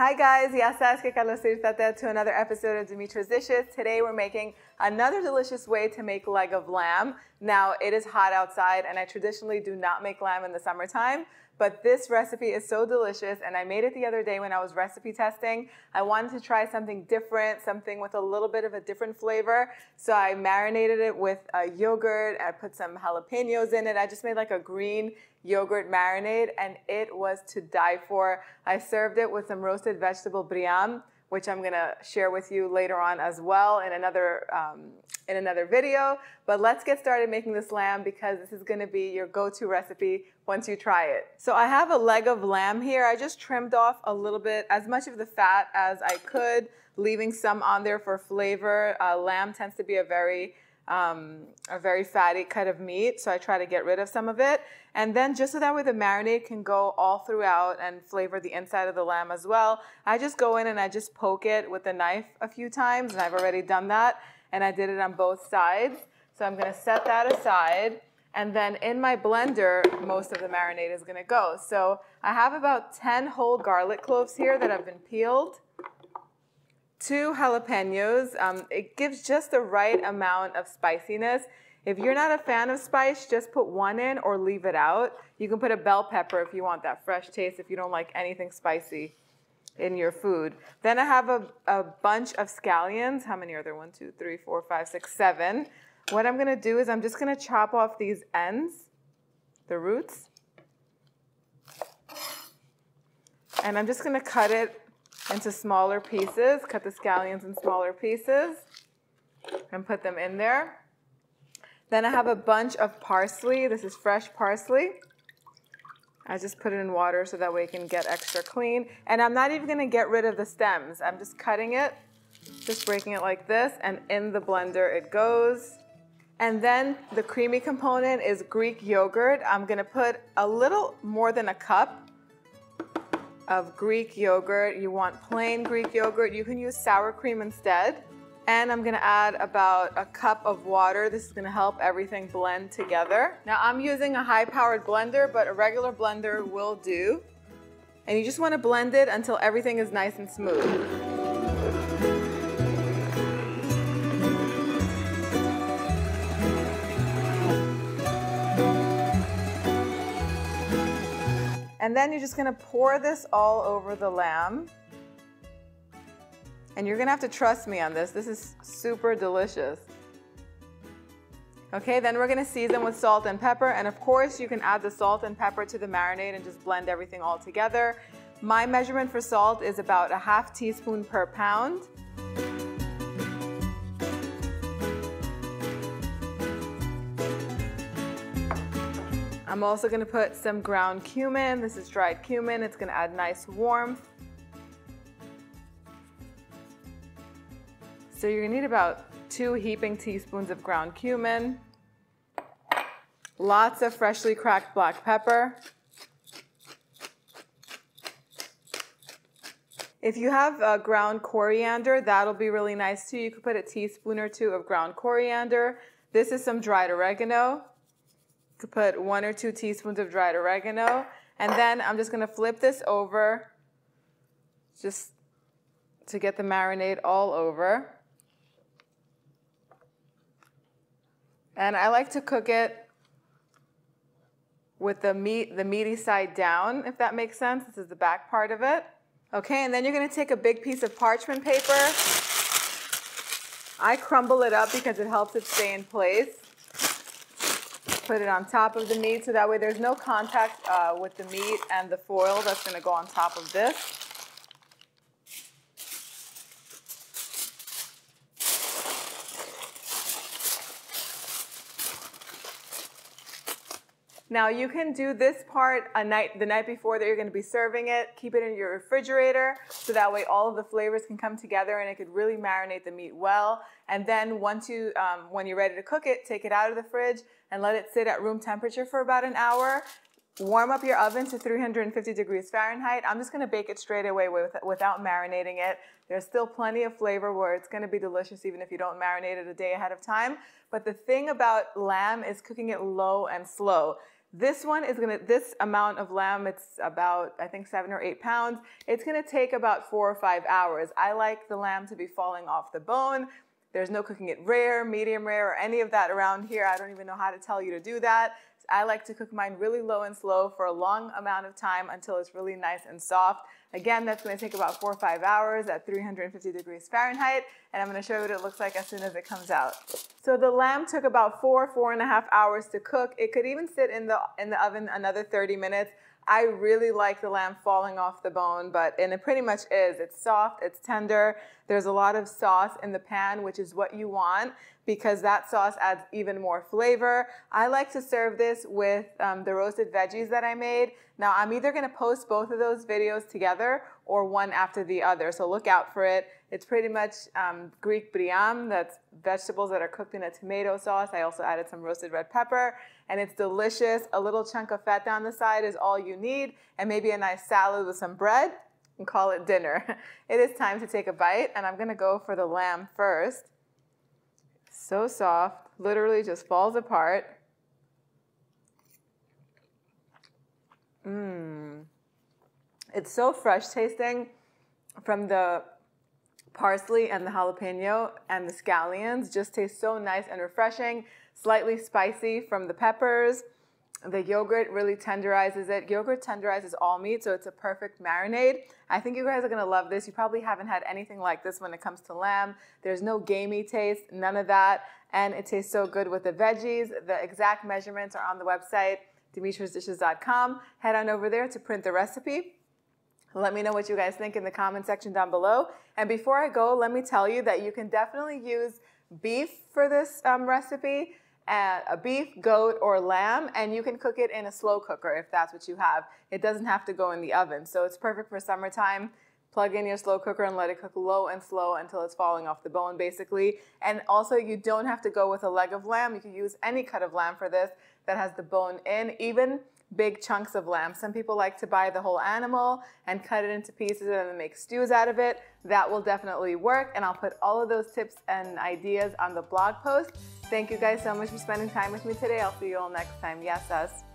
Hi guys, ya sabes que Carlos irtate to another episode of Dimitra's Dishes. Today we're making another delicious way to make leg of lamb. Now it is hot outside and I traditionally do not make lamb in the summertime, but this recipe is so delicious and I made it the other day when I was recipe testing. I wanted to try something different, something with a little bit of a different flavor. So I marinated it with yogurt, I put some jalapeños in it. I just made like a green yogurt marinade and it was to die for. I served it with some roasted vegetable brillam, which I'm gonna share with you later on as well in another video. But let's get started making this lamb because this is gonna be your go-to recipe once you try it. So I have a leg of lamb here. I just trimmed off a little bit, as much of the fat as I could, leaving some on there for flavor. Lamb tends to be a very fatty cut of meat, so I try to get rid of some of it. And then just so that way the marinade can go all throughout and flavor the inside of the lamb as well, I just go in and I just poke it with a knife a few times, and I've already done that, and I did it on both sides. So I'm gonna set that aside, and then in my blender, most of the marinade is gonna go. So I have about 10 whole garlic cloves here that have been peeled. 2 jalapeños. It gives just the right amount of spiciness. If you're not a fan of spice, just put 1 in or leave it out. You can put a bell pepper if you want that fresh taste, if you don't like anything spicy in your food. Then I have a bunch of scallions. How many are there? 1, 2, 3, 4, 5, 6, 7. What I'm gonna do is I'm just gonna chop off these ends, the roots. And I'm just gonna cut it into smaller pieces, cut the scallions in smaller pieces and put them in there. Then I have a bunch of parsley. This is fresh parsley. I just put it in water so that way it can get extra clean. And I'm not even gonna get rid of the stems. I'm just cutting it, just breaking it like this, and in the blender it goes. And then the creamy component is Greek yogurt. I'm gonna put a little more than a cup of Greek yogurt. You want plain Greek yogurt. You can use sour cream instead. And I'm gonna add about a cup of water. This is gonna help everything blend together. Now I'm using a high-powered blender, but a regular blender will do. And you just wanna blend it until everything is nice and smooth. And then you're just gonna pour this all over the lamb. And you're gonna have to trust me on this. This is super delicious. Okay, then we're gonna season with salt and pepper. And of course, you can add the salt and pepper to the marinade and just blend everything all together. My measurement for salt is about a ½ teaspoon per pound. I'm also gonna put some ground cumin. This is dried cumin. It's gonna add nice warmth. So you're gonna need about 2 heaping teaspoons of ground cumin. Lots of freshly cracked black pepper. If you have ground coriander, that'll be really nice too. You could put a teaspoon or 2 of ground coriander. This is some dried oregano. You could put 1 or 2 teaspoons of dried oregano. And then I'm just gonna flip this over just to get the marinade all over. And I like to cook it with the meaty side down, if that makes sense. This is the back part of it. Okay, and then you're gonna take a big piece of parchment paper. I crumble it up because it helps it stay in place. Put it on top of the meat so that way there's no contact with the meat and the foil that's gonna go on top of this. Now you can do this part the night before that you're gonna be serving it. Keep it in your refrigerator so that way all of the flavors can come together and it could really marinate the meat well. And then when you're ready to cook it, take it out of the fridge and let it sit at room temperature for about an hour. Warm up your oven to 350 degrees Fahrenheit. I'm just gonna bake it straight away without marinating it. There's still plenty of flavor where it's gonna be delicious even if you don't marinate it a day ahead of time. But the thing about lamb is cooking it low and slow. This one is this amount of lamb, it's about, I think 7 or 8 pounds. It's gonna take about 4 or 5 hours. I like the lamb to be falling off the bone. There's no cooking it rare, medium rare, or any of that around here. I don't even know how to tell you to do that. I like to cook mine really low and slow for a long amount of time until it's really nice and soft. Again, that's going to take about 4 or 5 hours at 350 degrees Fahrenheit, and I'm going to show you what it looks like as soon as it comes out. So the lamb took about 4.5 hours to cook. It could even sit in the oven another 30 minutes. I really like the lamb falling off the bone, and it pretty much is. It's soft, it's tender. There's a lot of sauce in the pan, which is what you want, because that sauce adds even more flavor. I like to serve this with the roasted veggies that I made. Now, I'm either gonna post both of those videos together or one after the other, so look out for it. It's pretty much Greek briam, that's vegetables that are cooked in a tomato sauce. I also added some roasted red pepper, and it's delicious. A little chunk of fat down the side is all you need, and maybe a nice salad with some bread, and call it dinner. It is time to take a bite, and I'm gonna go for the lamb first. So soft, literally just falls apart. It's so fresh tasting from the parsley and the jalapeno, and the scallions just taste so nice and refreshing, slightly spicy from the peppers. The yogurt really tenderizes it. Yogurt tenderizes all meat, so it's a perfect marinade. I think you guys are gonna love this. You probably haven't had anything like this when it comes to lamb. There's no gamey taste, none of that, and it tastes so good with the veggies. The exact measurements are on the website, dimitrasdishes.com. Head on over there to print the recipe. Let me know what you guys think in the comment section down below. And before I go, let me tell you that you can definitely use beef for this recipe, a beef, goat, or lamb, and you can cook it in a slow cooker if that's what you have. It doesn't have to go in the oven, so it's perfect for summertime. Plug in your slow cooker and let it cook low and slow until it's falling off the bone, basically. And also, you don't have to go with a leg of lamb. You can use any cut of lamb for this that has the bone in, even big chunks of lamb. Some people like to buy the whole animal and cut it into pieces and then make stews out of it. That will definitely work, and I'll put all of those tips and ideas on the blog post. Thank you guys so much for spending time with me today. I'll see you all next time. Yes, us.